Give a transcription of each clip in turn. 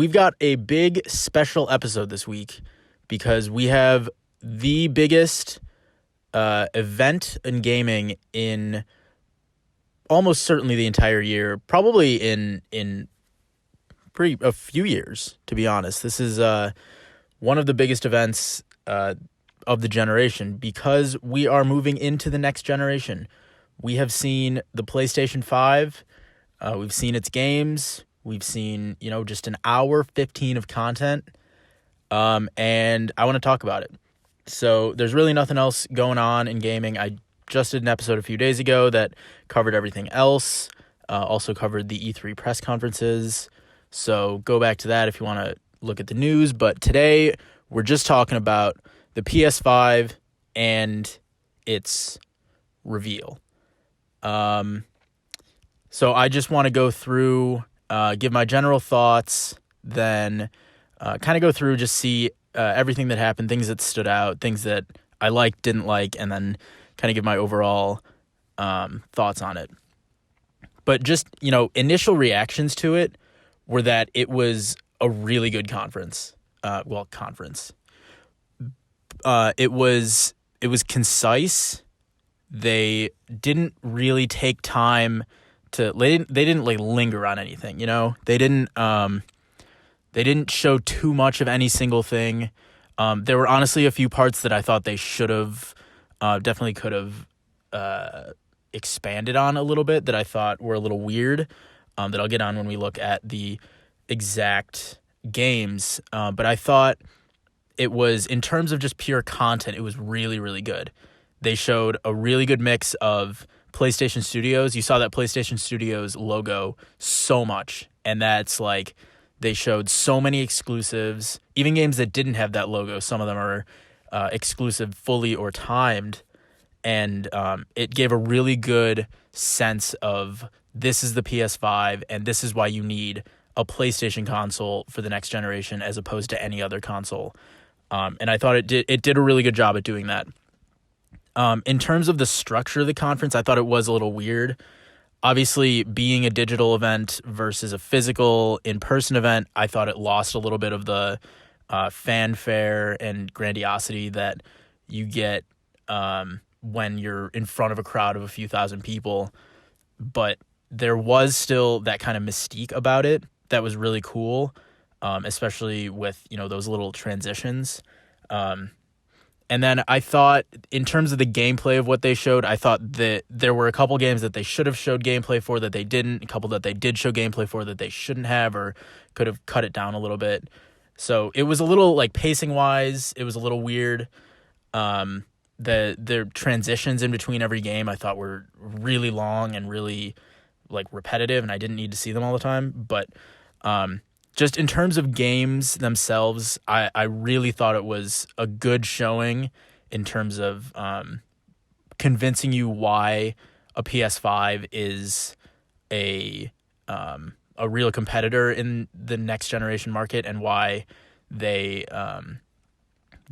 we've got a big special episode this week because we have the biggest event in gaming in almost certainly the entire year, probably in a few years, to be honest. This is one of the biggest events of the generation because we are moving into the next generation. We have seen the PlayStation 5. We've seen its games. We've seen, just an hour 15 of content. And I want to talk about it. So there's really nothing else going on in gaming. I just did an episode a few days ago that covered everything else. Also covered the E3 press conferences. So go back to that if you want to look at the news. But today we're just talking about the PS5 and its reveal. So I just want to go through, give my general thoughts, then kind of go through, just see everything that happened, things that stood out, things that I liked, didn't like, and then kind of give my overall thoughts on it. But just, initial reactions to it were that it was a really good conference. It was concise. They didn't really take time to. They didn't like linger on anything. They didn't show too much of any single thing. There were honestly a few parts that I thought they should have, definitely could have expanded on a little bit that I thought were a little weird, that I'll get on when we look at the exact games. But I thought it was, in terms of just pure content, it was really, really good. They showed a really good mix of PlayStation Studios. You saw that PlayStation Studios logo so much, and that's like, they showed so many exclusives, even games that didn't have that logo. Some of them are exclusive fully or timed, and it gave a really good sense of this is the PS5, and this is why you need a PlayStation console for the next generation as opposed to any other console. And I thought it did a really good job at doing that. In terms of the structure of the conference, I thought it was a little weird. Obviously, being a digital event versus a physical in-person event, I thought it lost a little bit of the fanfare and grandiosity that you get when you're in front of a crowd of a few thousand people. But there was still that kind of mystique about it that was really cool, especially with, those little transitions. And then I thought, in terms of the gameplay of what they showed, I thought that there were a couple games that they should have showed gameplay for that they didn't, a couple that they did show gameplay for that they shouldn't have or could have cut it down a little bit. So it was a little, like, pacing-wise, it was a little weird. The transitions in between every game I thought were really long and really, like, repetitive, and I didn't need to see them all the time. But just in terms of games themselves, I really thought it was a good showing in terms of convincing you why a PS5 is a real competitor in the next generation market and why they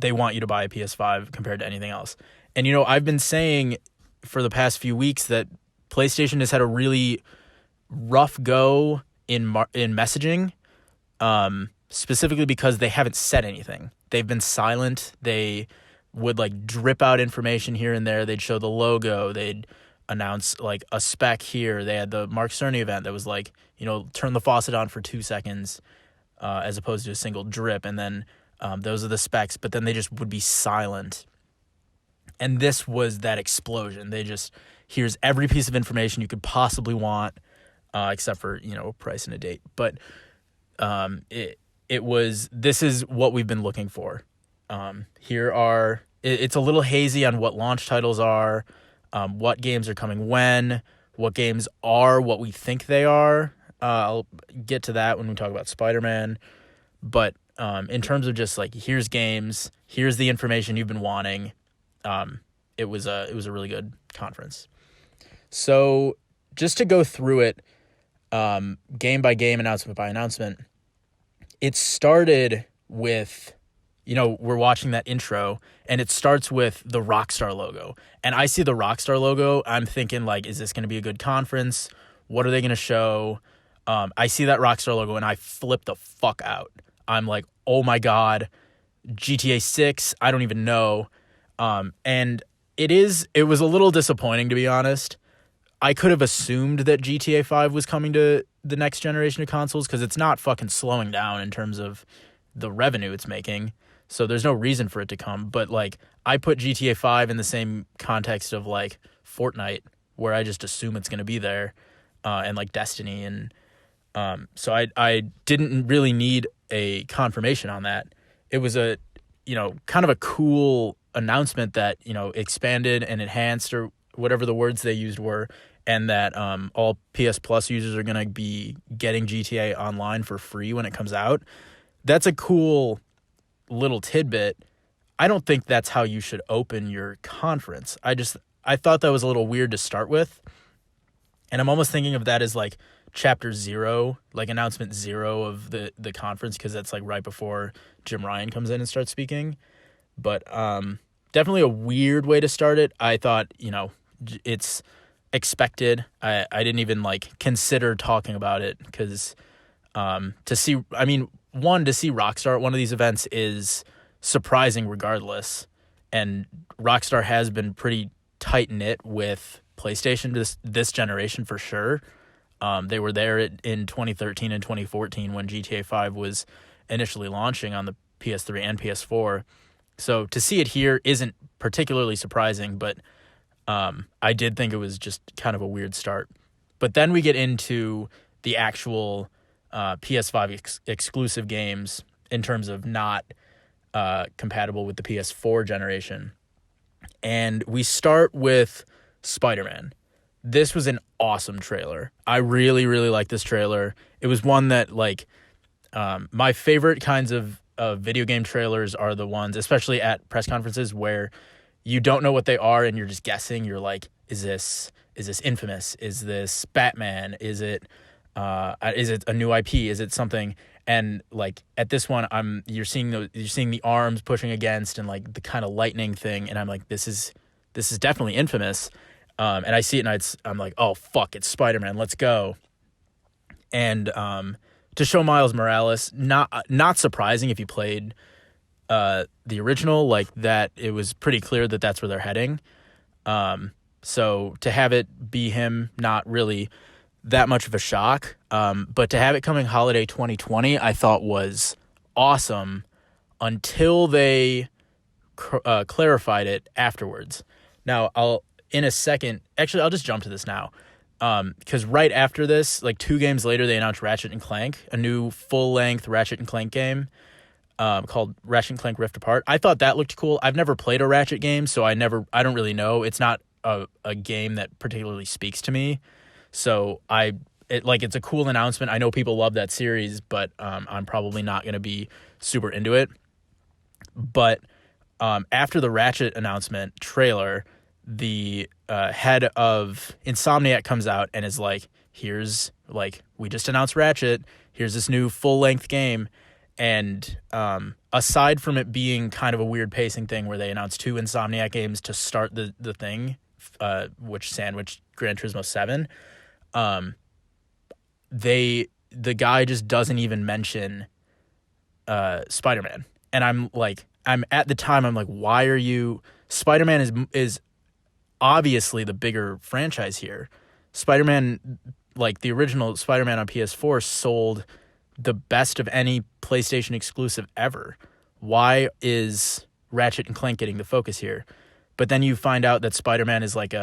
want you to buy a PS5 compared to anything else. And, I've been saying for the past few weeks that PlayStation has had a really rough go in messaging. Specifically because they haven't said anything. They've been silent. They would like drip out information here and there. They'd show the logo. They'd announce like a spec here. They had the Mark Cerny event that was like, turn the faucet on for 2 seconds as opposed to a single drip. And then those are the specs, but then they just would be silent. And this was that explosion. They just, here's every piece of information you could possibly want, except for, price and a date. But this is what we've been looking for. It's a little hazy on what launch titles are, what games are coming when, what games are what we think they are. I'll get to that when we talk about Spider-Man. But in terms of just like, here's games, here's the information you've been wanting. It was a really good conference. So just to go through it, game by game, announcement by announcement, it started with, we're watching that intro, and it starts with the Rockstar logo. And I see the Rockstar logo, I'm thinking, like, is this going to be a good conference? What are they going to show? I see that Rockstar logo and I flip the fuck out. I'm like, oh my God, GTA 6, I don't even know. And it was a little disappointing, to be honest. I could have assumed that GTA 5 was coming to the next generation of consoles because it's not fucking slowing down in terms of the revenue it's making. So there's no reason for it to come. But like, I put GTA 5 in the same context of like Fortnite, where I just assume it's going to be there, and like Destiny. And so I didn't really need a confirmation on that. It was a, kind of a cool announcement that, expanded and enhanced, or whatever the words they used were, and that all PS Plus users are going to be getting GTA Online for free when it comes out. That's a cool little tidbit. I don't think that's how you should open your conference. I thought that was a little weird to start with. And I'm almost thinking of that as like chapter 0, like announcement 0 of the conference, because that's like right before Jim Ryan comes in and starts speaking. But definitely a weird way to start it. I thought, it's expected. I didn't even like consider talking about it because to see Rockstar at one of these events is surprising regardless. And Rockstar has been pretty tight-knit with PlayStation this generation for sure. They were there in 2013 and 2014 when GTA 5 was initially launching on the PS3 and PS4. So to see it here isn't particularly surprising, but I did think it was just kind of a weird start. But then we get into the actual PS5 exclusive games in terms of not compatible with the PS4 generation. And we start with Spider-Man. This was an awesome trailer. I really, really like this trailer. It was one that, like, my favorite kinds of video game trailers are the ones, especially at press conferences, where you don't know what they are and you're just guessing. You're like, is this Infamous? Is this Batman? Is it a new IP? Is it something? And like at this one, you're seeing the arms pushing against and like the kind of lightning thing, and I'm like, this is definitely Infamous. And I see it and I'm like, oh fuck, it's Spider-Man, let's go. And to show Miles Morales, not surprising if you played the original, like that, it was pretty clear that that's where they're heading. So to have it be him, not really that much of a shock. But to have it coming holiday 2020, I thought was awesome until they clarified it afterwards. Now, I'll just jump to this now. Because right after this, like 2 games later, they announced Ratchet & Clank, a new full-length Ratchet & Clank game called Ratchet & Clank Rift Apart. I thought that looked cool. I've never played a Ratchet game, so I don't really know. It's not a game that particularly speaks to me. So it's a cool announcement. I know people love that series, but I'm probably not going to be super into it. But after the Ratchet announcement trailer, the head of Insomniac comes out and is like, we just announced Ratchet. Here's this new full-length game. And aside from it being kind of a weird pacing thing where they announced 2 Insomniac games to start the thing, which sandwiched Gran Turismo 7, the guy just doesn't even mention Spider-Man. And I'm at the time, I'm like, why are you... Spider-Man is obviously the bigger franchise here. Spider-Man, like the original Spider-Man on PS4, sold the best of any PlayStation exclusive ever. Why is Ratchet & Clank getting the focus here? But then you find out that Spider-Man is like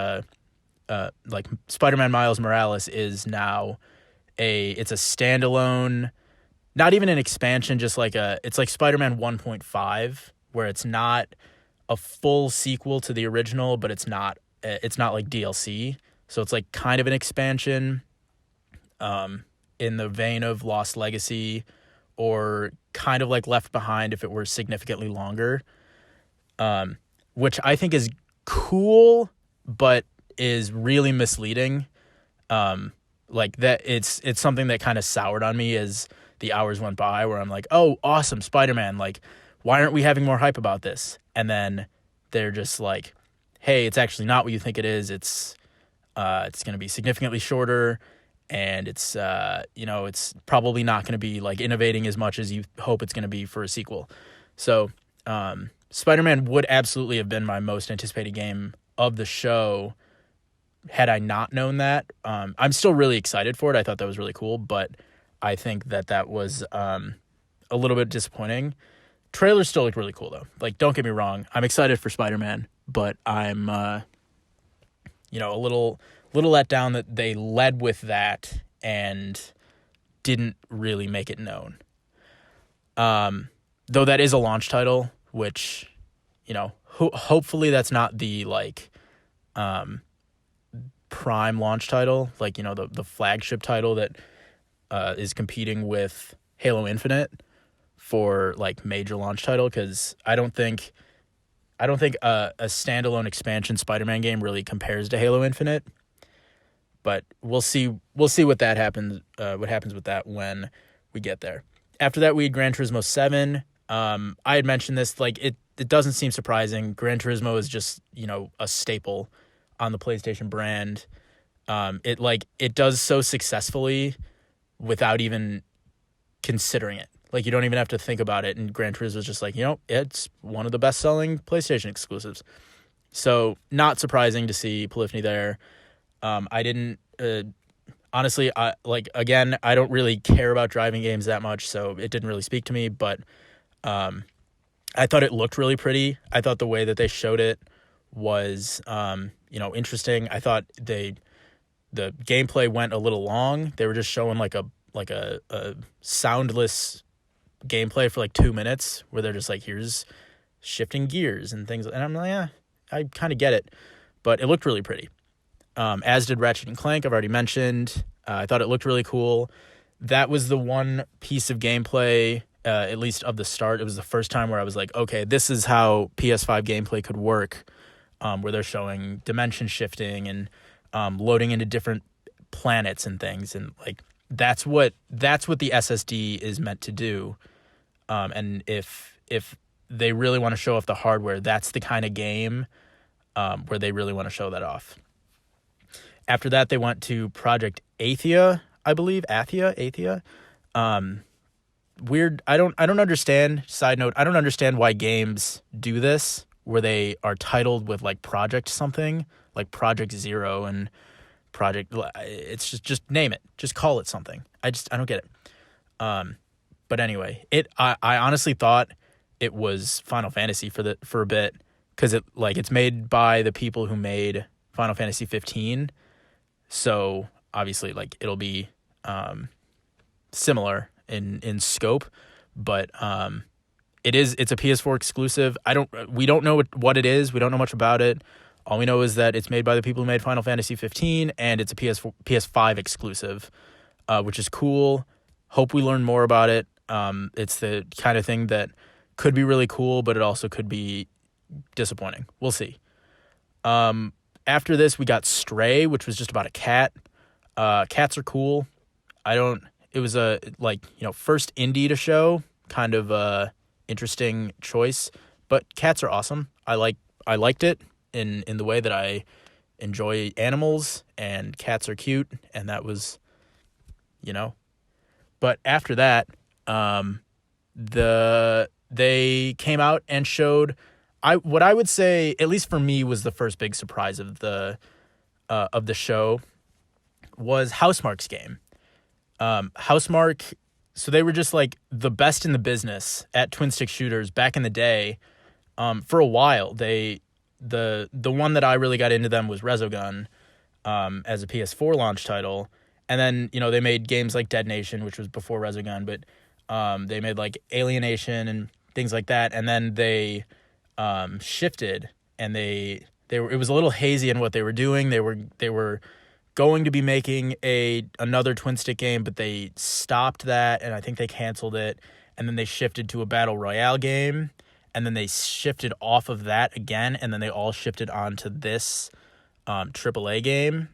Spider-Man Miles Morales is now it's a standalone, not even an expansion, just it's like Spider-Man 1.5, where it's not a full sequel to the original, but it's not like DLC. So it's like kind of an expansion in the vein of Lost Legacy, or kind of like Left Behind if it were significantly longer, which I think is cool, but is really misleading. Like that, it's something that kind of soured on me as the hours went by, where I'm like, oh, awesome, Spider-Man, like, why aren't we having more hype about this? And then they're just like, hey, it's actually not what you think it is. It's going to be significantly shorter, and it's it's probably not going to be like innovating as much as you hope it's going to be for a sequel. So Spider-Man would absolutely have been my most anticipated game of the show had I not known that. I'm still really excited for it. I thought that was really cool, but I think that was a little bit disappointing. Trailer still looked really cool though. Like, don't get me wrong, I'm excited for Spider-Man, but I'm a little let down that they led with that and didn't really make it known. Though that is a launch title, which, hopefully that's not the prime launch title, like, the flagship title that is competing with Halo Infinite for like major launch title, because I don't think a standalone expansion Spider-Man game really compares to Halo Infinite. But we'll see what that happens. What happens with that when we get there. After that, we had Gran Turismo 7. I had mentioned this. Like, it doesn't seem surprising. Gran Turismo is just a staple on the PlayStation brand. It does so successfully without even considering it. Like, you don't even have to think about it. And Gran Turismo is just like, it's one of the best-selling PlayStation exclusives. So, not surprising to see Polyphony there. I didn't, honestly, I don't really care about driving games that much, so it didn't really speak to me, but I thought it looked really pretty. I thought the way that they showed it was, interesting. I thought the gameplay went a little long. They were just showing like a soundless gameplay for like 2 minutes where they're just like, here's shifting gears and things. And I'm like, yeah, I kind of get it, but it looked really pretty. As did Ratchet and Clank, I've already mentioned. I thought it looked really cool. That was the one piece of gameplay, at least of the start. It was the first time where I was like, okay, this is how PS5 gameplay could work, where they're showing dimension shifting and loading into different planets and things. And like, that's what the SSD is meant to do. And if they really want to show off the hardware, that's the kind of game where they really want to show that off. After that, they went to Project Athia, I believe. Athia. Weird. I don't understand. Side note, I don't understand why games do this, where they are titled with like Project something, like Project Zero and Project. It's just name it. Just call it something. I don't get it. But anyway, I honestly thought it was Final Fantasy for a bit, because it's made by the people who made Final Fantasy 15. So obviously, like, it'll be similar in scope, but it's a PS4 exclusive. We don't know what it is. We don't know much about it. All we know is that it's made by the people who made Final Fantasy 15, and it's a PS5 exclusive, which is cool. Hope we learn more about it. It's the kind of thing that could be really cool, but it also could be disappointing. We'll see. After this, we got Stray, which was just about a cat. Cats are cool. It was a first indie to show, kind of a interesting choice, but cats are awesome. I liked it in the way that I enjoy animals, and cats are cute, and that was, But after that, they came out and showed what I would say, at least for me, was the first big surprise of the show, was Housemarque's game. Housemarque, so they were just like the best in the business at twin stick shooters back in the day. For a while, the one that I really got into them was Resogun, as a PS4 launch title, and then they made games like Dead Nation, which was before Resogun, but they made like Alienation and things like that, and then they shifted, and it was a little hazy in what they were doing. They were going to be making another twin stick game, but they stopped that, and I think they canceled it, and then they shifted to a battle royale game, and then they shifted off of that again, and then they all shifted onto this AAA game,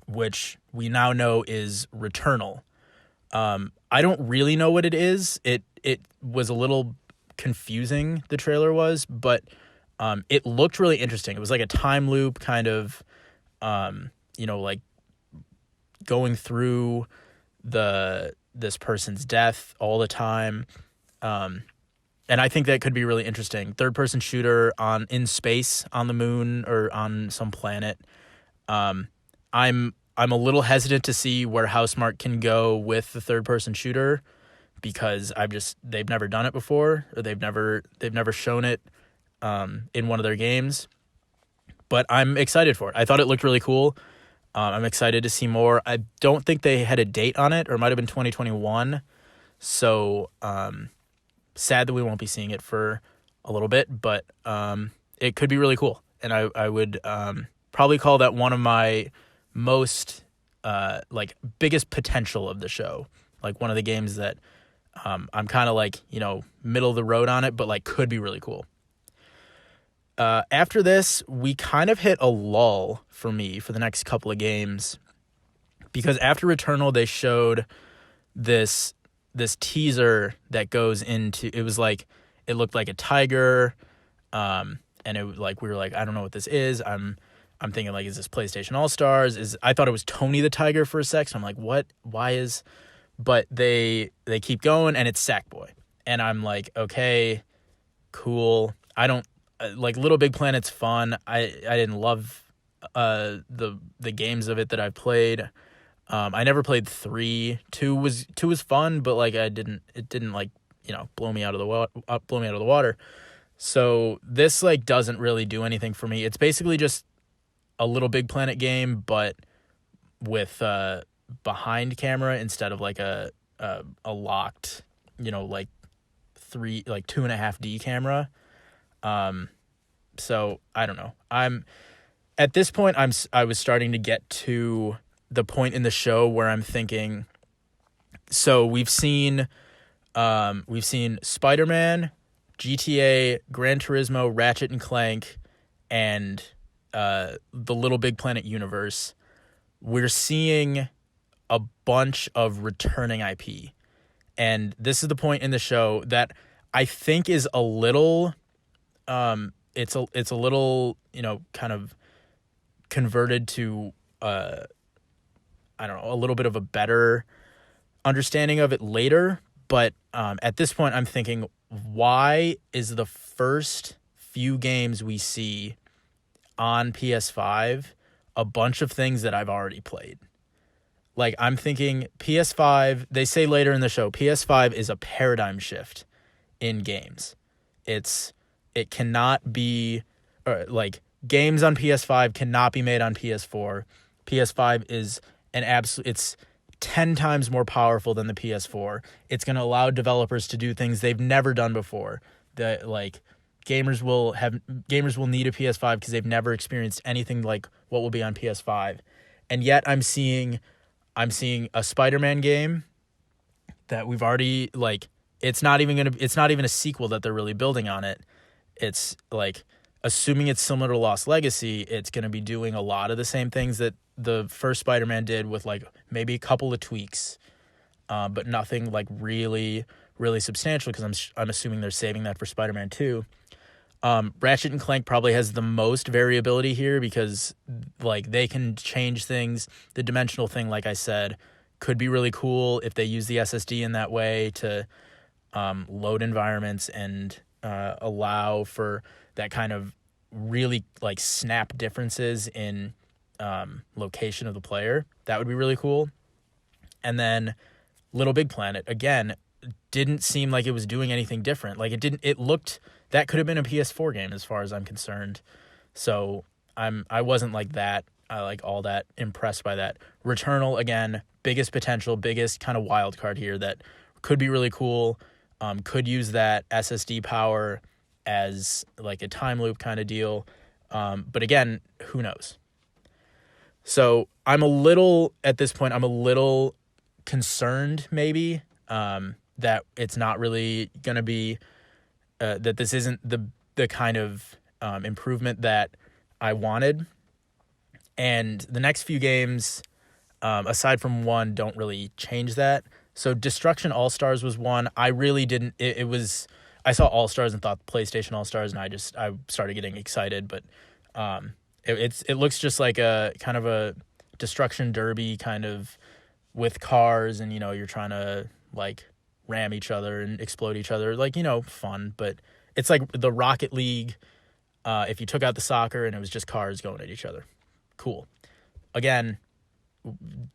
which we now know is Returnal. I don't really know what it is. It was a little confusing, the trailer was, but it looked really interesting. It was like a time loop kind of, like going through this person's death all the time. And I think that could be really interesting. Third-person shooter in space, on the moon, or on some planet. I'm a little hesitant to see where Housemarque can go with the third-person shooter, because they've never done it before, or they've never shown it in one of their games. But I'm excited for it. I thought it looked really cool. I'm excited to see more. I don't think they had a date on it, or it might have been 2021. So sad that we won't be seeing it for a little bit, but it could be really cool. And I would probably call that one of my most biggest potential of the show. Like one of the games that I'm kind of like, middle of the road on it, but like could be really cool. After this, we kind of hit a lull for me for the next couple of games, because after Returnal, they showed this teaser that goes into, it looked like a tiger, and it like, we were like, I don't know what this is. I'm thinking like, is this PlayStation All-Stars? I thought it was Tony the Tiger for a sec, so I'm like, what? But they keep going, and it's Sackboy, and I'm like, okay, cool. I don't like Little Big Planet's fun. I didn't love the games of it that I've played. I never played 3. 2 was fun, but like it didn't like, blow me out of the water. So this like doesn't really do anything for me. It's basically just a Little Big Planet game, but with behind camera instead of like a locked, like 2.5D camera. So I don't know. At this point, I was starting to get to the point in the show where I'm thinking, so we've seen Spider-Man, GTA, Gran Turismo, Ratchet and Clank, and the Little Big Planet universe. We're seeing a bunch of returning IP. And this is the point in the show that I think is a little it's a little, kind of converted to I don't know, a little bit of a better understanding of it later. But at this point, I'm thinking, why is the first few games we see on PS5 a bunch of things that I've already played? Like, I'm thinking PS5, they say later in the show, PS5 is a paradigm shift in games. It cannot be, like, games on PS5 cannot be made on PS4. PS5 is it's 10 times more powerful than the PS4. It's going to allow developers to do things they've never done before. Gamers will need a PS5 because they've never experienced anything like what will be on PS5. And yet I'm seeing a Spider-Man game that we've already, like, it's not even a sequel that they're really building on it. It's like, assuming it's similar to Lost Legacy, it's going to be doing a lot of the same things that the first Spider-Man did, with like maybe a couple of tweaks, but nothing like really, really substantial, because I'm assuming they're saving that for Spider-Man 2. Ratchet and Clank probably has the most variability here, because like they can change things. The dimensional thing, like I said, could be really cool if they use the SSD in that way to load environments and allow for that kind of really like snap differences in location of the player. That would be really cool. And then Little Big Planet, again, didn't seem like it was doing anything different. Like it looked, that could have been a PS4 game as far as I'm concerned. So I wasn't like that. I like all that impressed by that. Returnal, again, biggest potential, biggest kind of wild card here that could be really cool. Could use that SSD power as like a time loop kind of deal. But again, who knows? So at this point, I'm a little concerned maybe that it's not really going to be, that this isn't the kind of improvement that I wanted. And the next few games, aside from one, don't really change that. So Destruction All-Stars was one. I really didn't, I saw All-Stars and thought PlayStation All-Stars, and I started getting excited, but it looks just like a kind of a destruction derby kind of with cars, and you're trying to like ram each other and explode each other, like fun. But it's like the Rocket League if you took out the soccer and it was just cars going at each other. Cool. Again,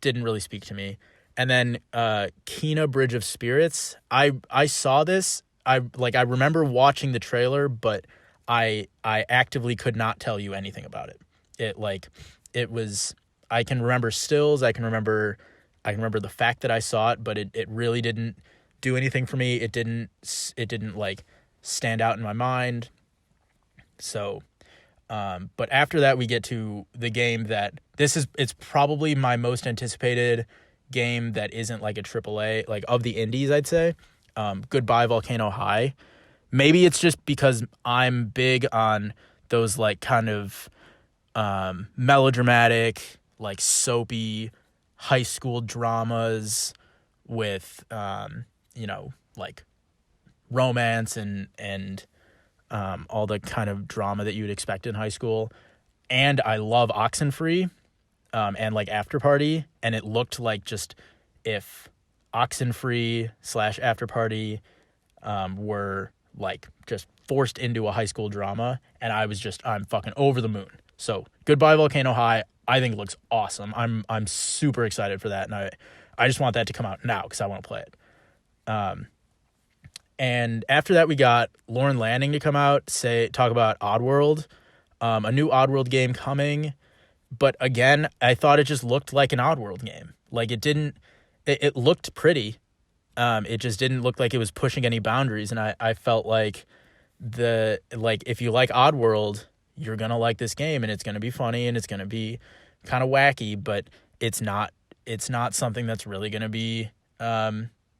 didn't really speak to me. And then Kena Bridge of Spirits, I saw this. I remember watching the trailer, but I actively could not tell you anything about it. It was, I can remember stills, I can remember the fact that I saw it, but it really didn't do anything for me. It didn't like stand out in my mind. So but after that we get to the game that it's probably my most anticipated game that isn't like a AAA, like of the indies, I'd say. Goodbye Volcano High. Maybe it's just because I'm big on those like kind of melodramatic, like soapy high school dramas with like romance and all the kind of drama that you'd expect in high school. And I love Oxenfree and like After Party, and it looked like just if Oxenfree / After Party were like just forced into a high school drama, and I'm fucking over the moon. So Goodbye Volcano High, I think looks awesome. I'm super excited for that, and I just want that to come out now because I want to play it. And after that, we got Lauren Landing to come out, talk about Oddworld, a new Oddworld game coming. But again, I thought it just looked like an Oddworld game. Like it looked pretty. It just didn't look like it was pushing any boundaries. And I felt like if you like Oddworld, you're going to like this game, and it's going to be funny and it's going to be kind of wacky, but it's not something that's really going to be,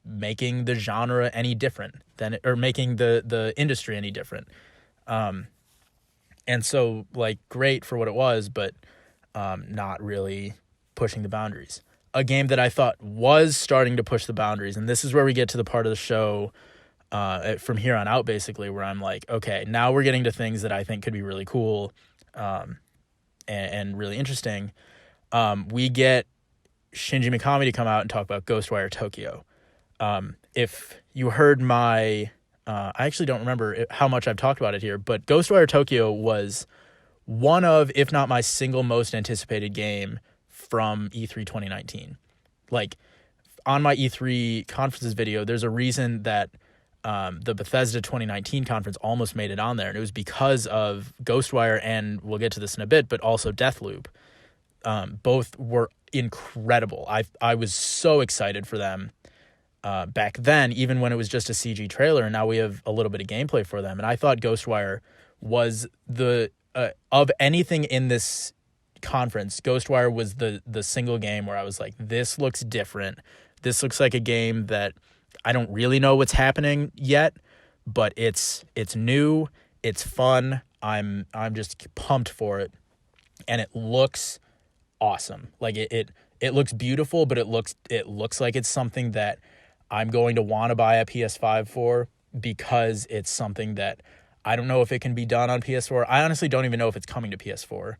making the genre any different or making the industry any different. And so like great for what it was, but not really pushing the boundaries. A game that I thought was starting to push the boundaries, and this is where we get to the part of the show from here on out, basically, where I'm like, okay, now we're getting to things that I think could be really cool and really interesting. We get Shinji Mikami to come out and talk about Ghostwire Tokyo. If you heard I actually don't remember how much I've talked about it here, but Ghostwire Tokyo was one of, if not my single most anticipated game from E3 2019. Like, on my E3 conferences video, there's a reason that the Bethesda 2019 conference almost made it on there, and it was because of Ghostwire, and we'll get to this in a bit, but also Deathloop. Both were incredible. I was so excited for them back then, even when it was just a CG trailer, and now we have a little bit of gameplay for them. And I thought Ghostwire was of anything in this conference, Ghostwire was the single game where I was like, this looks different. This looks like a game that I don't really know what's happening yet, but it's new, it's fun. I'm just pumped for it, and it looks awesome. Like it looks beautiful, but it looks like it's something that I'm going to want to buy a PS5 for, because it's something that I don't know if it can be done on PS4. I honestly don't even know if it's coming to PS4.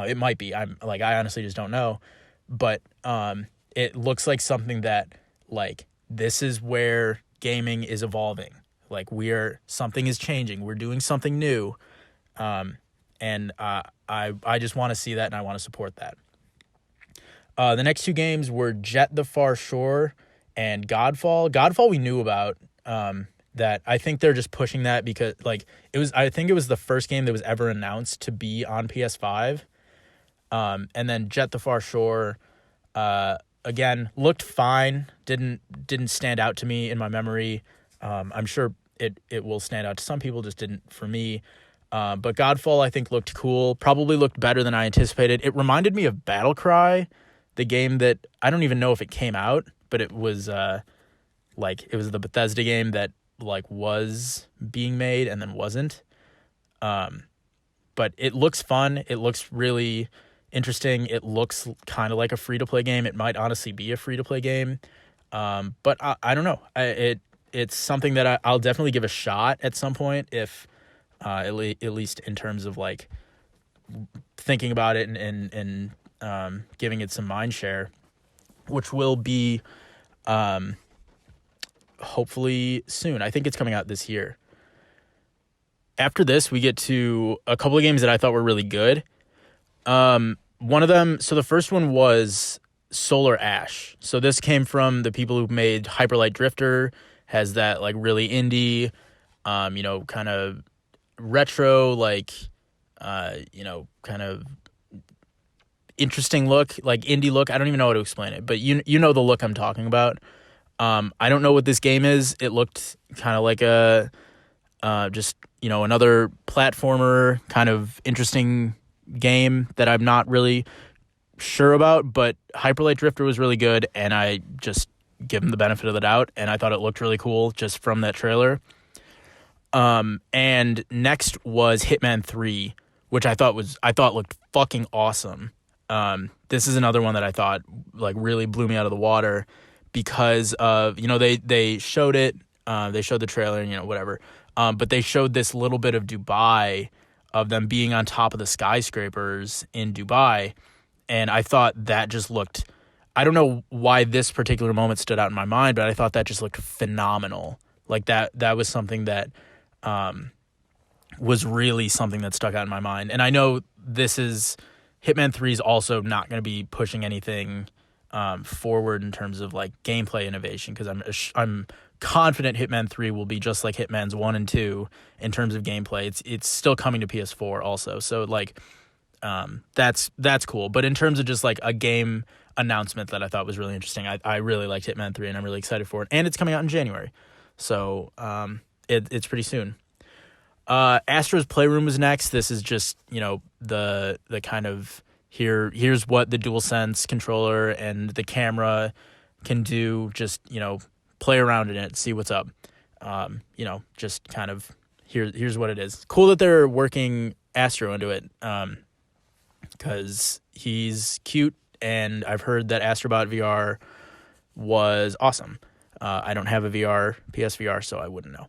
It might be. I honestly just don't know. But it looks like something that, like, this is where gaming is evolving. Like, something is changing. We're doing something new. And I just want to see that, and I want to support that. The next two games were Jet the Far Shore and Godfall. Godfall we knew about. That I think they're just pushing that because, like, I think it was the first game that was ever announced to be on PS5. And then Jet the Far Shore, again, looked fine. Didn't stand out to me in my memory. I'm sure it will stand out to some people, just didn't for me. But Godfall, I think, looked cool. Probably looked better than I anticipated. It reminded me of Battlecry, the game that I don't even know if it came out, but it was it was the Bethesda game that was being made and then wasn't. But it looks fun. It looks really interesting. It looks kind of like a free-to-play game. It might honestly be a free-to-play game. But I don't know. It's something that I'll definitely give a shot at some point, if at least in terms of, like, thinking about it and giving it some mind share, which will be hopefully soon. I think it's coming out this year. After this, we get to a couple of games that I thought were really good. One of them, so the first one was Solar Ash. So this came from the people who made Hyper Light Drifter, has that like really indie, kind of retro, like, kind of interesting look, like indie look. I don't even know how to explain it, but you know the look I'm talking about. I don't know what this game is. It looked kind of like a just, another platformer, kind of interesting game that I'm not really sure about, but Hyper Light Drifter was really good, and I just give him the benefit of the doubt, and I thought it looked really cool just from that trailer. And next was Hitman 3, which I thought looked fucking awesome. This is another one that I thought like really blew me out of the water because of, they showed it, they showed the trailer and, whatever. But they showed this little bit of Dubai, of them being on top of the skyscrapers in Dubai. And I thought that just looked, I don't know why this particular moment stood out in my mind, but I thought that just looked phenomenal. Like that was something that was really something that stuck out in my mind. And I know Hitman 3 is also not going to be pushing anything forward in terms of like gameplay innovation, because I'm confident Hitman 3 will be just like Hitman's 1 and 2 in terms of gameplay. It's still coming to PS4 also, so like that's cool. But in terms of just like a game announcement that I thought was really interesting, I really liked Hitman 3, and I'm really excited for it. And it's coming out in January, so it's pretty soon. Astro's Playroom was next. This is just, the kind of here's what the DualSense controller and the camera can do. Just, play around in it, see what's up. Just kind of here's what it is. Cool that they're working Astro into it, because he's cute, and I've heard that Astrobot VR was awesome. I don't have a PSVR, so I wouldn't know.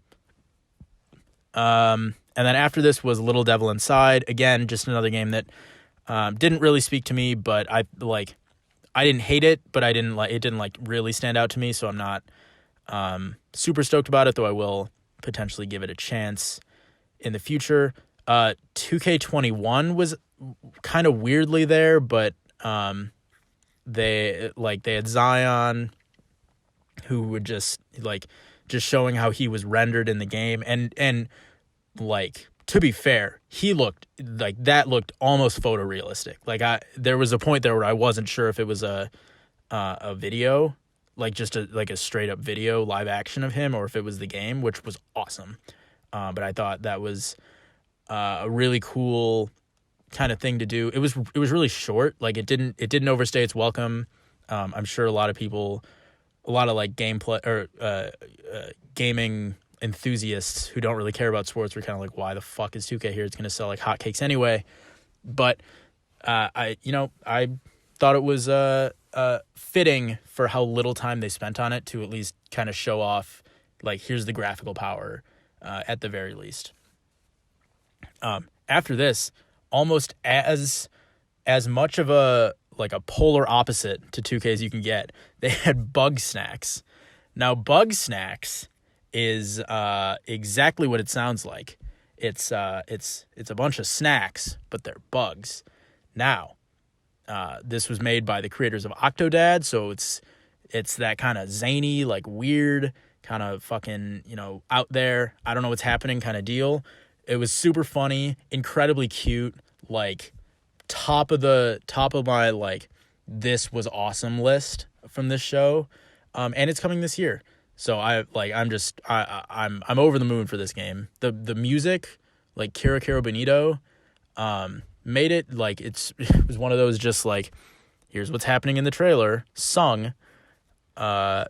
And then after this was Little Devil Inside. Again, just another game that didn't really speak to me, but I didn't hate it, but it didn't really stand out to me, so I'm not super stoked about it, though I will potentially give it a chance in the future. 2K21 was kind of weirdly there, but they had Zion, who would just showing how he was rendered in the game, and to be fair, he looked looked almost photorealistic. There was a point there where I wasn't sure if it was a video, just a straight up video live action of him, or if it was the game, which was awesome. But I thought that was a really cool kind of thing to do. It was really short. It didn't overstay its welcome. I'm sure a lot of gameplay or gaming enthusiasts who don't really care about sports were kind of like, why the fuck is 2K here? It's going to sell like hotcakes anyway. But I thought it was fitting for how little time they spent on it to at least kind of show off, here's the graphical power at the very least. After this, almost as much of a polar opposite to 2K as you can get, they had Bug Snacks. Now, Bug Snacks is exactly what it sounds like. It's a bunch of snacks, but they're bugs. Now, this was made by the creators of Octodad, so it's that kind of zany, weird, kind of fucking, out there, I don't know what's happening kind of deal. It was super funny, incredibly cute, top of my this was awesome list from this show, and it's coming this year. So I'm over the moon for this game. The music, Kira Kira Bonito, made it it was one of those just here's what's happening in the trailer sung. Yeah.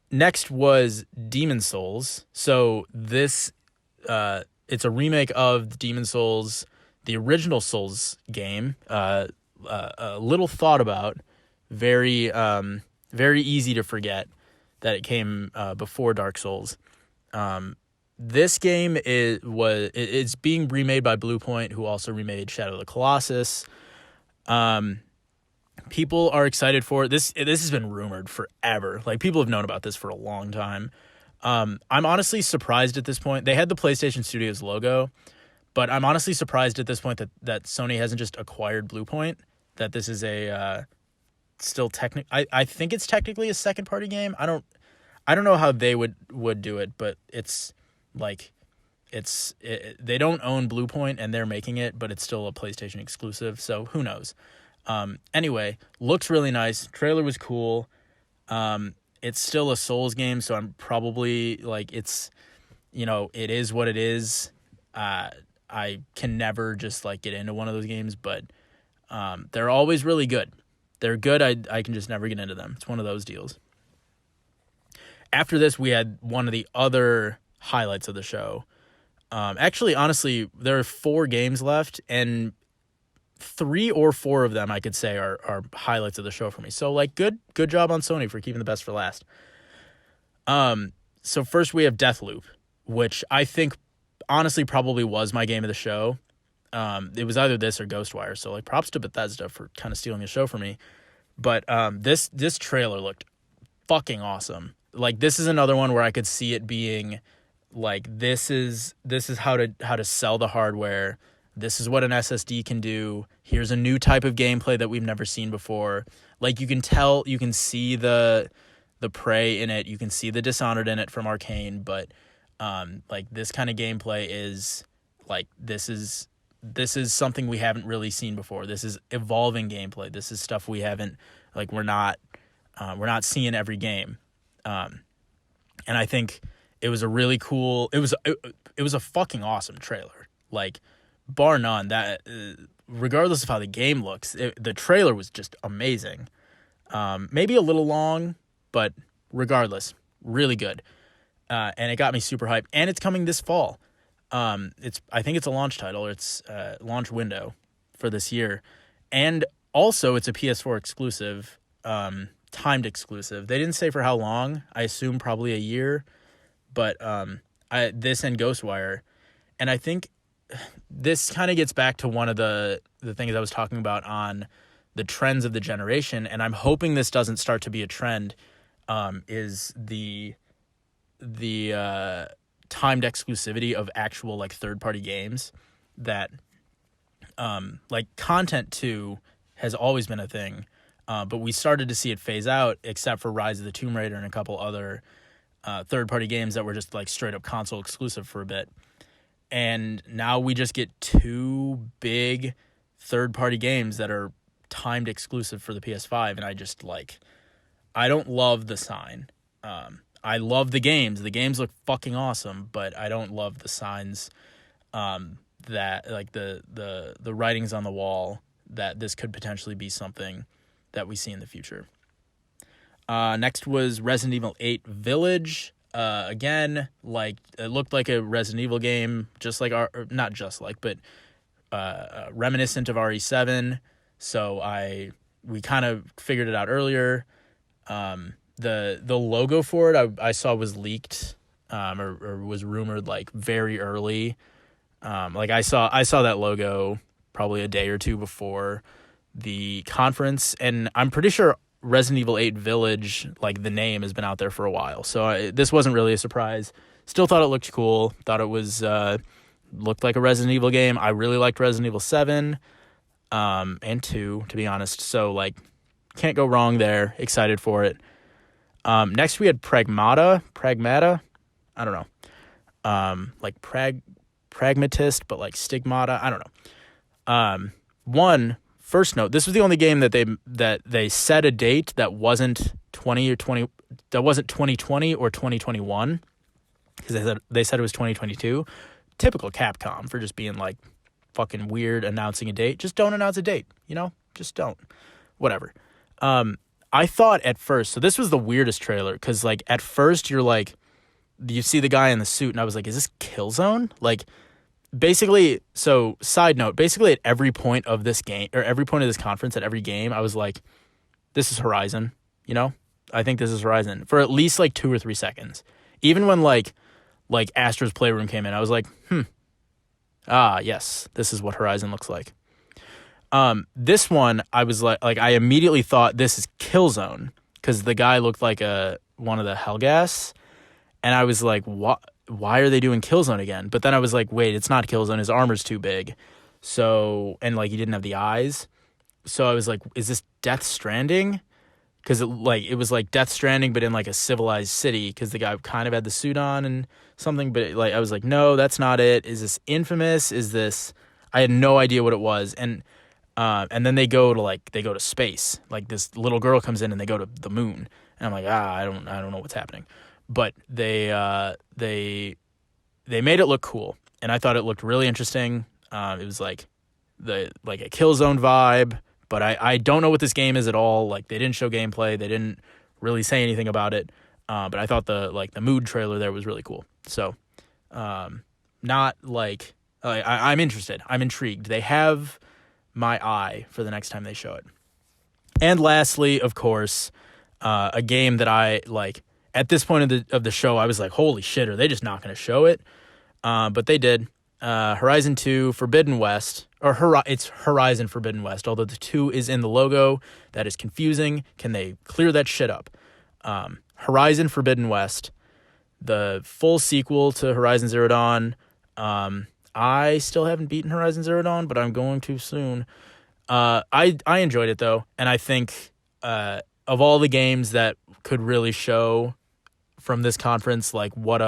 Next was Demon Souls. So this it's a remake of Demon Souls, the original Souls game. A little thought about, very easy to forget that it came before Dark Souls. this game it's being remade by Bluepoint, who also remade Shadow of the Colossus. People are excited for it. This has been rumored forever. Like, people have known about this for a long time. I'm honestly surprised at this point. They had the PlayStation Studios logo, but I'm honestly surprised at this point that Sony hasn't just acquired Bluepoint, that this is a still I think it's technically a second party game. I don't know how they would do it, but it's like they don't own Bluepoint and they're making it, but it's still a PlayStation exclusive, so who knows. Anyway, looks really nice. Trailer was cool. It's still a Souls game, so I'm probably like, it's, it is what it is. I can never just like get into one of those games, but they're always really good. They're good. I can just never get into them. It's one of those deals. After this, we had one of the other highlights of the show. Actually, honestly, there are 4 games left, and 3 or 4 of them I could say are highlights of the show for me. So like, good job on Sony for keeping the best for last. So first we have Deathloop, which I think honestly probably was my game of the show. It was either this or Ghostwire, so like, props to Bethesda for kind of stealing the show for me. But this trailer looked fucking awesome. Like, this is another one where I could see it being like, this is how to sell the hardware. This is what an SSD can do. Here's a new type of gameplay that we've never seen before. Like, you can tell, you can see the Prey in it. You can see the Dishonored in it from Arcane. But like, this kind of gameplay is like, this is something we haven't really seen before. This is evolving gameplay. This is stuff we haven't, like, we're not seeing every game. And I think it was a really cool. It was a fucking awesome trailer. Like, bar none, that regardless of how the game looks, the trailer was just amazing. Maybe a little long, but regardless, really good. And it got me super hyped. And it's coming this fall. I think it's a launch title, or it's launch window for this year. And also it's a PS4 exclusive, timed exclusive. They didn't say for how long. I assume probably a year. But this and Ghostwire. And I think this kind of gets back to one of the things I was talking about on the trends of the generation, and I'm hoping this doesn't start to be a trend, is the timed exclusivity of actual, like, third-party games. That like, content too has always been a thing, but we started to see it phase out, except for Rise of the Tomb Raider and a couple other third-party games that were just like straight-up console exclusive for a bit. And now we just get 2 big third-party games that are timed exclusive for the PS5, and I just, like, I don't love the sign. I love the games. The games look fucking awesome, but I don't love the signs, that, like, the writings on the wall that this could potentially be something that we see in the future. Next was Resident Evil 8 Village. Again, like, it looked like a Resident Evil game, just like not just like, but reminiscent of RE7. So we kind of figured it out earlier. The logo for it I saw was leaked, or was rumored, like, very early. Like, I saw that logo probably a day or two before the conference, and I'm pretty sure Resident Evil 8 Village, like, the name has been out there for a while, so this wasn't really a surprise. Still thought it looked cool. Thought it was looked like a Resident Evil game. I really liked Resident Evil 7 and 2, to be honest. So, like, can't go wrong there. Excited for it. Next we had Pragmata. I don't know. Like pragmatist, but like stigmata. I don't know. First note, this was the only game that they set a date that wasn't 2020 or 2021, because they said it was 2022. Typical Capcom for just being, like, fucking weird announcing a date. Just don't announce a date, just don't. Whatever. I thought at first, so this was the weirdest trailer, because, like, at first you're like, you see the guy in the suit, and I was like, is this Killzone? Like, basically, so side note, basically at every point of this game, or every point of this conference, at every game, I was like, this is Horizon, I think this is Horizon, for at least, like, 2 or 3 seconds. Even when, like, like Astro's Playroom came in, I was like, yes, this is what Horizon looks like. This one, I was like I immediately thought this is Killzone because the guy looked like one of the Helghast, and I was like, what? Why are they doing Killzone again? But then I was like, wait, it's not Killzone. His armor's too big, so and like he didn't have the eyes, so I was like, is this Death Stranding? Because it was like Death Stranding, but in like a civilized city. Because the guy kind of had the suit on and something, but I was like, no, that's not it. Is this Infamous? Is this? I had no idea what it was, and then they go to space. Like this little girl comes in and they go to the moon, and I'm like, I don't know what's happening, but they made it look cool, and I thought it looked really interesting. It was like a Killzone vibe. But I don't know what this game is at all. Like, they didn't show gameplay. They didn't really say anything about it. But I thought the mood trailer there was really cool. So, not like I'm interested. I'm intrigued. They have my eye for the next time they show it. And lastly, of course, a game that I like at this point of the show, I was like, holy shit, are they just not going to show it? But they did. Horizon 2 Forbidden West, or it's Horizon Forbidden West, although the 2 is in the logo. That is confusing. Can they clear that shit up? Horizon Forbidden West, the full sequel to Horizon Zero Dawn. I still haven't beaten Horizon Zero Dawn, but I'm going to soon. I enjoyed it though, and I think of all the games that could really show from this conference, like what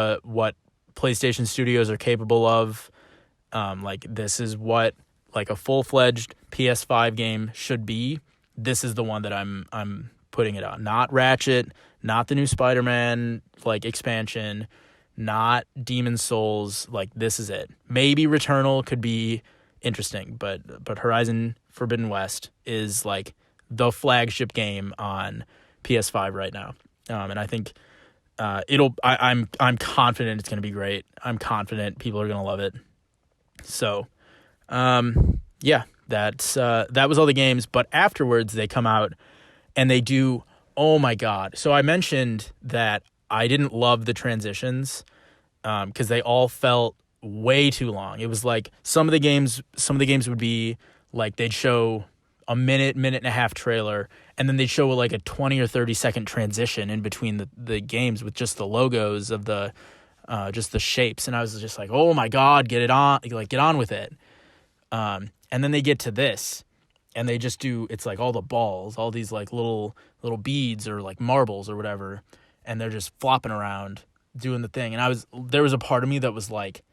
PlayStation Studios are capable of. Like this is what like a full-fledged PS5 game should be. This is the one that I'm putting it on. Not Ratchet, not the new Spider-Man like expansion, not Demon's Souls. Like this is it. Maybe Returnal could be interesting, but Horizon Forbidden West is like the flagship game on PS5 right now. And I think I'm confident it's going to be great. I'm confident people are going to love it. So, yeah, that was all the games. But afterwards, they come out and they do. Oh my god! So I mentioned that I didn't love the transitions because they all felt way too long. It was like some of the games would be like they'd show a minute and a half trailer, and then they'd show like a 20 or 30-second transition in between the games with just the logos of the just the shapes, and I was just like, oh my god, get on with it. And then they get to this, and they just do, it's like all the balls, all these like little beads or like marbles or whatever, and they're just flopping around doing the thing. And there was a part of me that was like,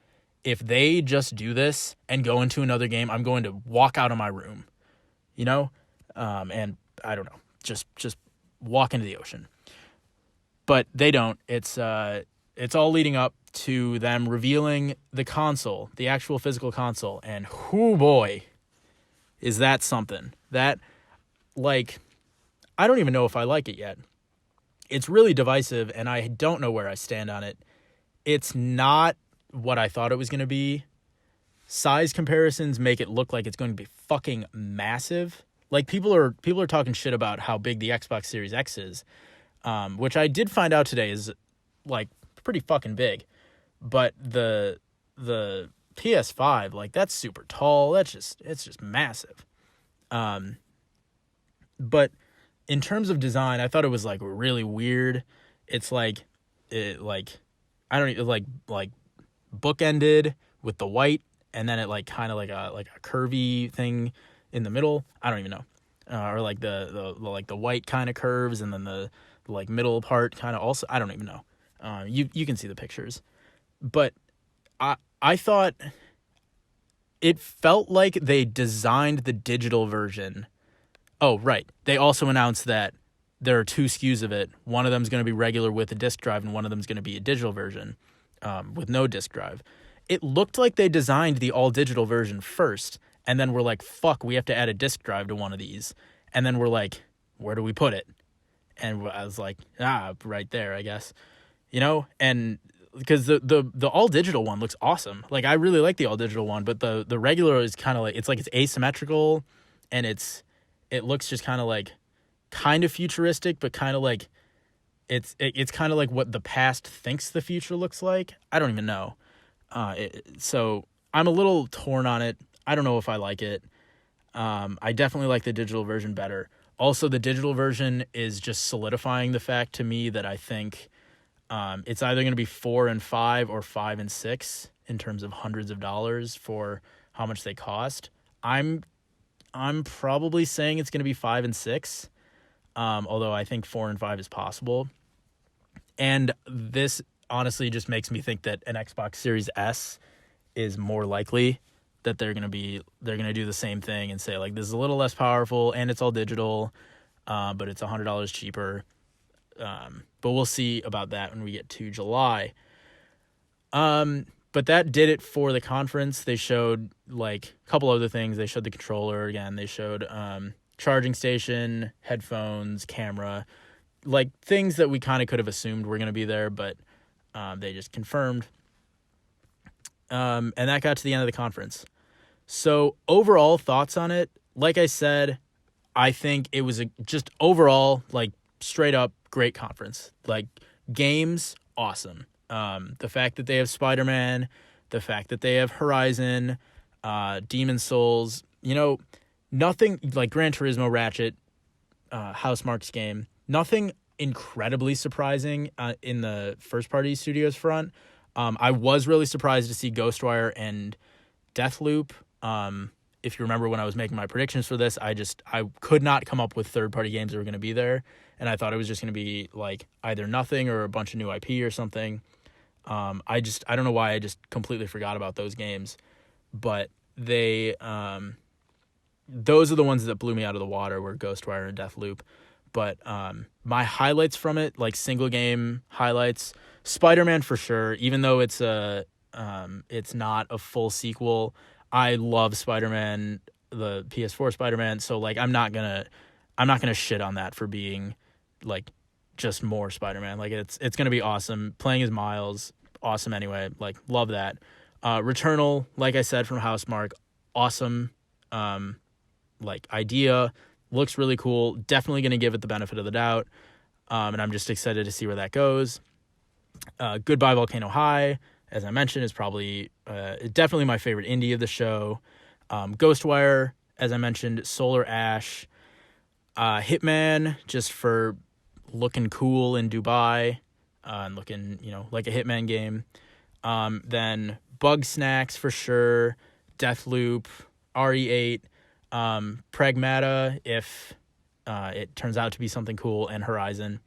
if they just do this and go into another game, I'm going to walk out of my room, you know? And I don't know, just walk into the ocean. But they don't. It's all leading up to them revealing the console, the actual physical console, and whoo boy, is that something. That, like, I don't even know if I like it yet. It's really divisive, and I don't know where I stand on it. It's not what I thought it was going to be. Size comparisons make it look like it's going to be fucking massive. Like, people are talking shit about how big the Xbox Series X is, which I did find out today is, like, pretty fucking big. But the PS5, like, that's super tall. It's just massive. But in terms of design, I thought it was like really weird. It's like I don't know, like bookended with the white, and then it like kind of like a curvy thing in the middle. I don't even know. Or like the white kind of curves, and then the like middle part kind of also. I don't even know. You can see the pictures, but I thought it felt like they designed the digital version. Oh, right. They also announced that there are 2 SKUs of it. One of them is going to be regular with a disk drive, and one of them is going to be a digital version with no disk drive. It looked like they designed the all-digital version first, and then we're like, fuck, we have to add a disk drive to one of these. And then we're like, where do we put it? And I was like, right there, I guess. You know? And because the all-digital one looks awesome. Like, I really like the all-digital one, but the regular is kind of like, it's asymmetrical, and it looks just kind of futuristic, but kind of like it's kind of like what the past thinks the future looks like. I don't even know. So I'm a little torn on it. I don't know if I like it. I definitely like the digital version better. Also, the digital version is just solidifying the fact to me that I think it's either going to be 4 and 5 or 5 and 6 in terms of hundreds of dollars for how much they cost. I'm probably saying it's going to be 5 and 6, although I think 4 and 5 is possible. And this honestly just makes me think that an Xbox Series S is more likely that they're gonna do the same thing and say like this is a little less powerful and it's all digital, but it's $100 cheaper. But we'll see about that when we get to July. But that did it for the conference. They showed like a couple other things. They showed the controller again. They showed charging station, headphones, camera, like things that we kind of could have assumed were going to be there, but they just confirmed. And that got to the end of the conference. So overall thoughts on it, like I said, I think it was just overall like straight up great conference. Like games, awesome. The fact that they have Spider-Man, the fact that they have Horizon, Demon Souls, nothing like Gran Turismo, Ratchet, Housemarque's game, nothing incredibly surprising in the first-party studios front. I was really surprised to see Ghostwire and Deathloop. If you remember when I was making my predictions for this, I could not come up with third-party games that were going to be there, and I thought it was just going to be like either nothing or a bunch of new IP or something. I don't know why I just completely forgot about those games, but those are the ones that blew me out of the water were Ghostwire and Deathloop. But my highlights from it, like single game highlights, Spider-Man for sure. Even though it's not a full sequel, I love Spider-Man, the PS4 Spider-Man. So like I'm not gonna shit on that for being like just more Spider-Man. Like it's gonna be awesome. Playing as Miles, awesome anyway. Like love that. Returnal, like I said, from Housemarque, awesome. Like idea. Looks really cool. Definitely going to give it the benefit of the doubt. And I'm just excited to see where that goes. Goodbye Volcano High, as I mentioned, is probably definitely my favorite indie of the show. Ghostwire, as I mentioned, Solar Ash. Hitman, just for looking cool in Dubai and looking, like a Hitman game. Then Bug Snacks for sure. Deathloop, RE8. Pragmata, if it turns out to be something cool, and Horizon.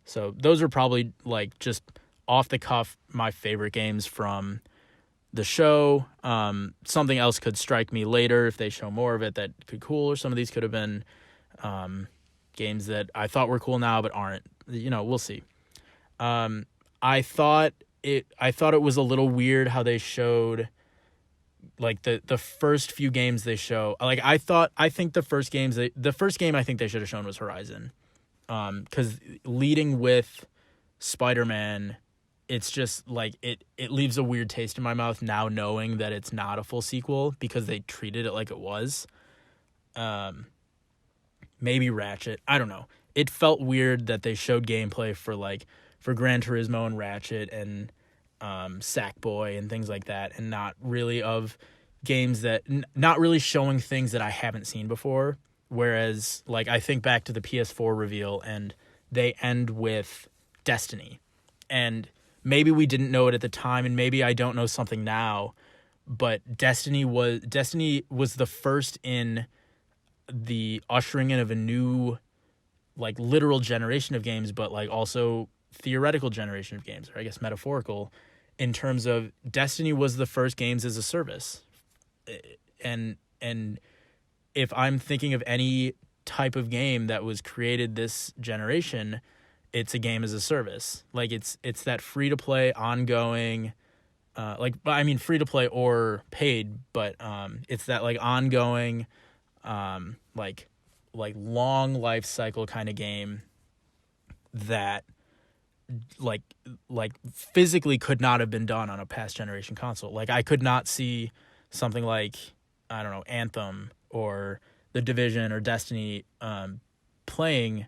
So those are probably like just off the cuff my favorite games from the show. Something else could strike me later if they show more of it that could cool, or some of these could have been games that I thought were cool now but aren't. We'll see. I thought it was a little weird how they showed like the first few games they show. Like I think the first game I think they should have shown was Horizon. Cuz leading with Spider-Man, it's just like it leaves a weird taste in my mouth now knowing that it's not a full sequel because they treated it like it was. Maybe Ratchet, I don't know. It felt weird that they showed gameplay for Gran Turismo and Ratchet and Sackboy and things like that, and not really of games that not really showing things that I haven't seen before. Whereas like I think back to the PS4 reveal and they end with Destiny, and maybe we didn't know it at the time, and maybe I don't know something now, but Destiny was the first in the ushering in of a new like literal generation of games, but like also theoretical generation of games, or I guess metaphorical, in terms of Destiny was the first games as a service. And if I'm thinking of any type of game that was created this generation, it's a game as a service. Like it's that free to play ongoing, free to play or paid, but it's that like ongoing, like long life cycle kind of game that like physically could not have been done on a past generation console. Like I could not see something like, I don't know, Anthem or The Division or Destiny playing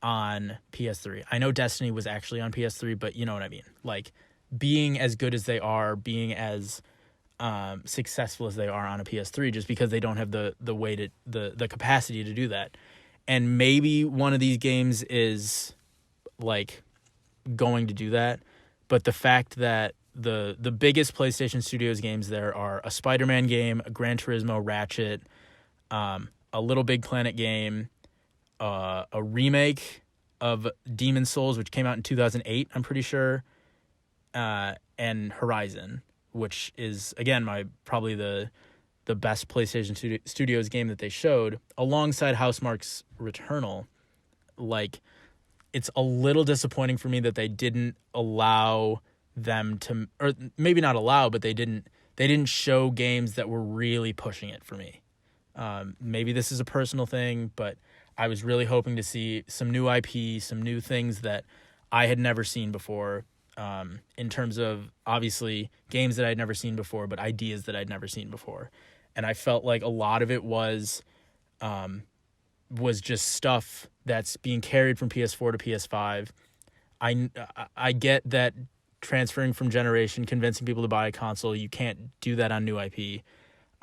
on PS3. I know Destiny was actually on PS3, but you know what I mean. Like, being as good as they are, being as successful as they are on a PS3, just because they don't have the way to the capacity to do that. And maybe one of these games is like going to do that, but the fact that the biggest PlayStation Studios games there are a Spider-Man game, a Gran Turismo, Ratchet, a Little Big Planet game, a remake of Demon Souls, which came out in 2008, I'm pretty sure, and Horizon, which is, again, probably the best PlayStation Studios game that they showed, alongside Housemarque's Returnal. Like, it's a little disappointing for me that they didn't allow them to, or maybe not allow, but they didn't show games that were really pushing it for me. Maybe this is a personal thing, but I was really hoping to see some new IP, some new things that I had never seen before, in terms of, obviously, games that I'd never seen before, but ideas that I'd never seen before. And I felt like a lot of it was just stuff that's being carried from PS4 to PS5. I get that transferring from generation, convincing people to buy a console, you can't do that on new IP.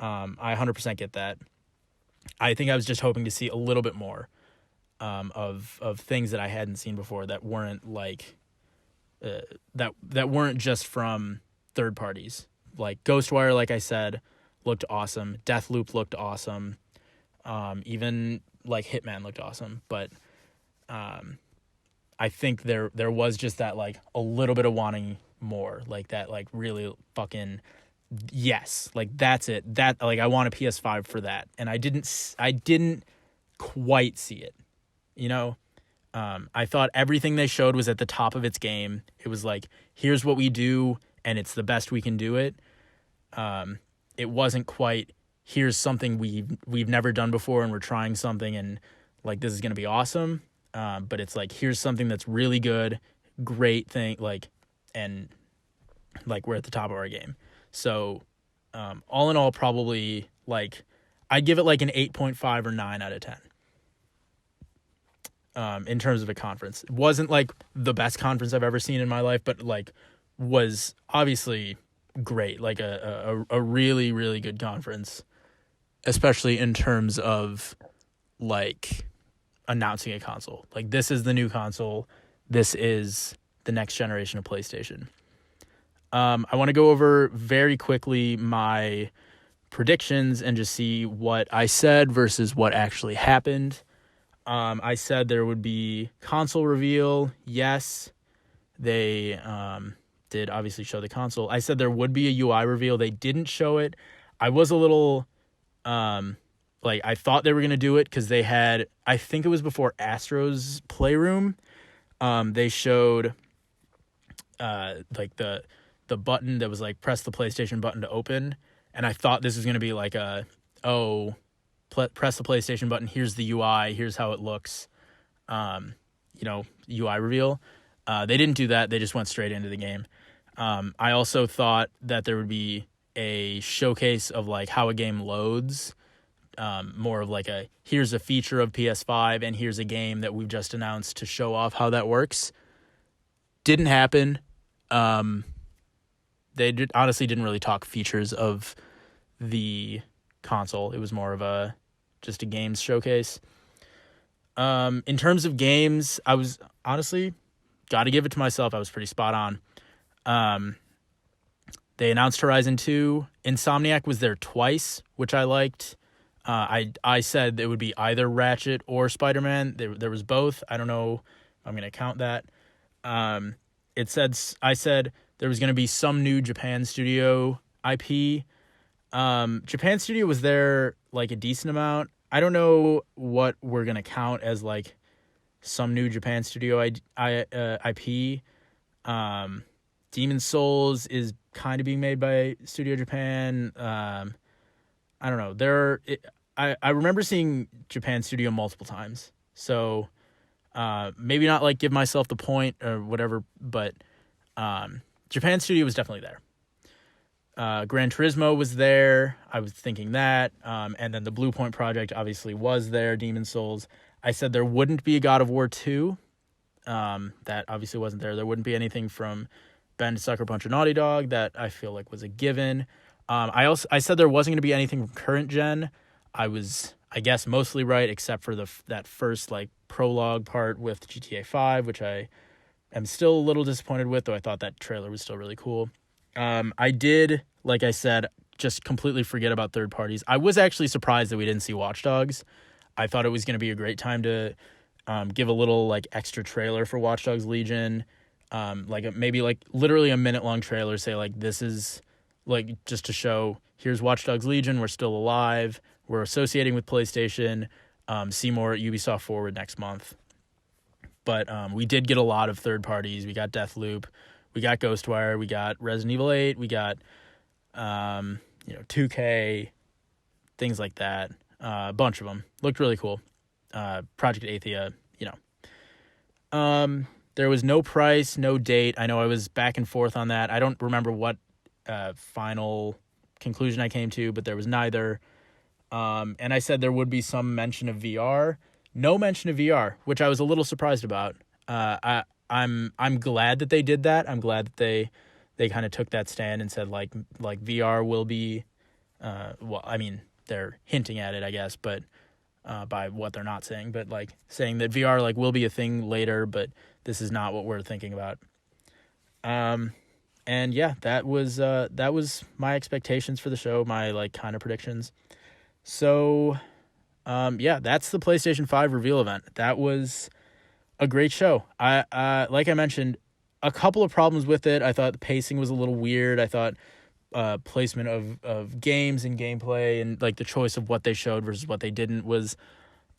I 100% get that. I think I was just hoping to see a little bit more of things that I hadn't seen before, that weren't like that weren't just from third parties. Like Ghostwire, like I said, looked awesome. Deathloop looked awesome. Even like Hitman looked awesome. But I think there was just that, like, a little bit of wanting more, like that, like, really fucking yes, like, that's it. That, like, I want a PS5 for that, and I didn't quite see it. You know, I thought everything they showed was at the top of its game. It was like, here's what we do, and it's the best we can do it. It wasn't quite, here's something we've never done before, and we're trying something, and like, this is gonna be awesome. But it's like, here's something that's really good, great thing, like, and like, we're at the top of our game. So, all in all, probably, like, I'd give it like an 8.5 or 9 out of 10. In terms of a conference. It wasn't like the best conference I've ever seen in my life, but like, was obviously great, like a really, really good conference, especially in terms of like announcing a console. Like, this is the new console. This is the next generation of PlayStation. I want to go over very quickly my predictions and just see what I said versus what actually happened. I said there would be console reveal. Yes, they did obviously show the console. I said there would be a UI reveal. They didn't show it. I was a little like, I thought they were going to do it because they had, I think it was before Astro's Playroom, they showed like the button that was like, press the PlayStation button to open, and I thought this was going to be like press the PlayStation button, here's the UI, here's how it looks, UI reveal. They didn't do that. They just went straight into the game. I also thought that there would be a showcase of like how a game loads, more of like here's a feature of PS5 and here's a game that we've just announced to show off how that works. Didn't happen. They honestly didn't really talk features of the console. It was more of just a games showcase. In terms of games, I was honestly, got to give it to myself, I was pretty spot on. They announced Horizon 2. Insomniac was there twice, which I liked. I said it would be either Ratchet or Spider-Man. There was both. I don't know if I'm going to count that. I said there was going to be some new Japan Studio IP. Japan Studio was there like a decent amount. I don't know what we're going to count as like some new Japan Studio IP. Demon Souls is kind of being made by Studio Japan. I don't know. I remember seeing Japan Studio multiple times. So maybe not like give myself the point or whatever, but Japan Studio was definitely there. Gran Turismo was there. I was thinking that. And then the Blue Point Project obviously was there. Demon Souls. I said there wouldn't be a God of War 2. That obviously wasn't there. There wouldn't be anything from Bend, Sucker Punch, or Naughty Dog. That I feel like was a given. I said there wasn't going to be anything from current gen. I was, I guess, mostly right, except for that first like prologue part with GTA 5, which I am still a little disappointed with, though I thought that trailer was still really cool. I did, like I said, just completely forget about third parties. I was actually surprised that we didn't see Watch Dogs. I thought it was going to be a great time to give a little like extra trailer for Watch Dogs Legion, maybe like literally a minute-long trailer, say like this is like just to show here's Watch Dogs Legion, we're still alive, we're associating with PlayStation, see more at Ubisoft Forward next month. But we did get a lot of third parties. We got Deathloop, we got Ghostwire, we got Resident Evil 8, we got 2K, things like that. A bunch of them looked really cool. Project Athia, there was no price, no date. I know I was back and forth on that. I don't remember what final conclusion I came to, but there was neither. And I said there would be some mention of VR. No mention of VR, which I was a little surprised about. I'm glad that they did that. I'm glad that they kind of took that stand and said like VR will be, they're hinting at it, I guess, but by what they're not saying, but like saying that VR like will be a thing later, but this is not what we're thinking about. And yeah, that was my expectations for the show, my like kind of predictions. So, that's the PlayStation 5 reveal event. That was a great show. I like I mentioned, a couple of problems with it. I thought the pacing was a little weird. I thought placement of games and gameplay and like the choice of what they showed versus what they didn't was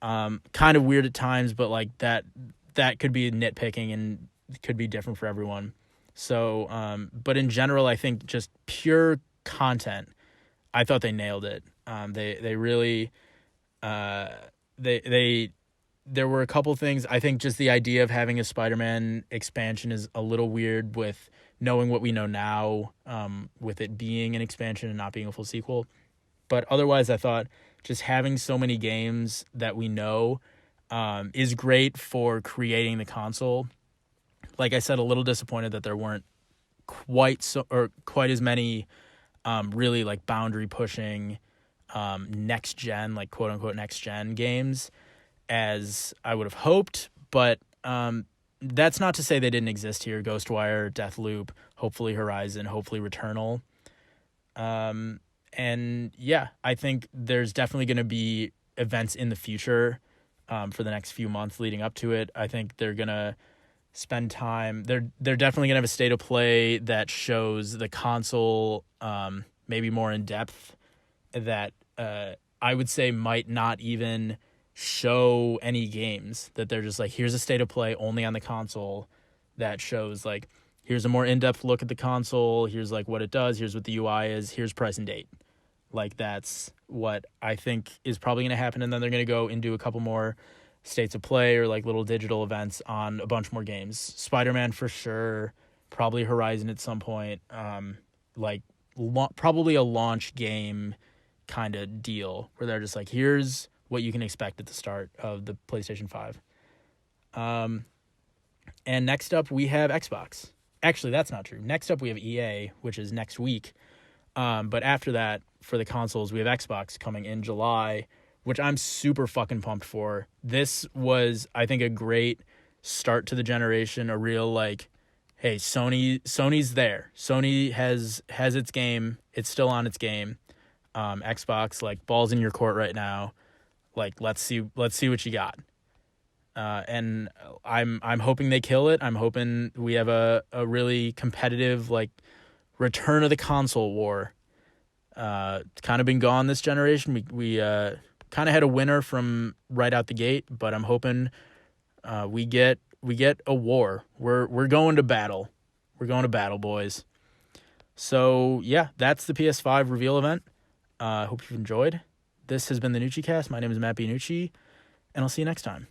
kind of weird at times, but like that could be nitpicking and could be different for everyone. So, but in general, I think just pure content, I thought they nailed it. They really, there were a couple things. I think just the idea of having a Spider-Man expansion is a little weird with knowing what we know now, with it being an expansion and not being a full sequel. But otherwise, I thought just having so many games that we know is great for creating the console. Like I said, a little disappointed that there weren't quite as many really like boundary pushing next gen, like quote unquote next gen games as I would have hoped. But that's not to say they didn't exist here. Ghostwire, Deathloop, hopefully Horizon, hopefully Returnal. And yeah, I think there's definitely going to be events in the future for the next few months leading up to it. I think they're going to spend time. They're definitely going to have a state of play that shows the console maybe more in depth that I would say might not even show any games, that they're just like, here's a state of play only on the console that shows like, here's a more in-depth look at the console, here's like what it does, here's what the UI is, here's price and date. Like that's what I think is probably going to happen. And then they're going to go into a couple more states of play or like little digital events on a bunch more games. Spider-Man for sure, probably Horizon at some point, probably a launch game kind of deal where they're just like, here's what you can expect at the start of the PlayStation 5. And next up we have Xbox. Actually, that's not true. Next up we have EA, which is next week. But after that, for the consoles, we have Xbox coming in July, which I'm super fucking pumped for. This was, I think, a great start to the generation, a real like, hey, Sony's there. Sony has its game. It's still on its game. Xbox, like, balls in your court right now. Like, let's see what you got. And I'm hoping they kill it. I'm hoping we have a really competitive, like, return of the console war. It's kind of been gone this generation. We kind of had a winner from right out the gate, but I'm hoping we get a war. We're going to battle. We're going to battle, boys. So yeah, that's the PS5 reveal event. Hope you've enjoyed. This has been the NoochieCast. My name is Matt B. Nucci, and I'll see you next time.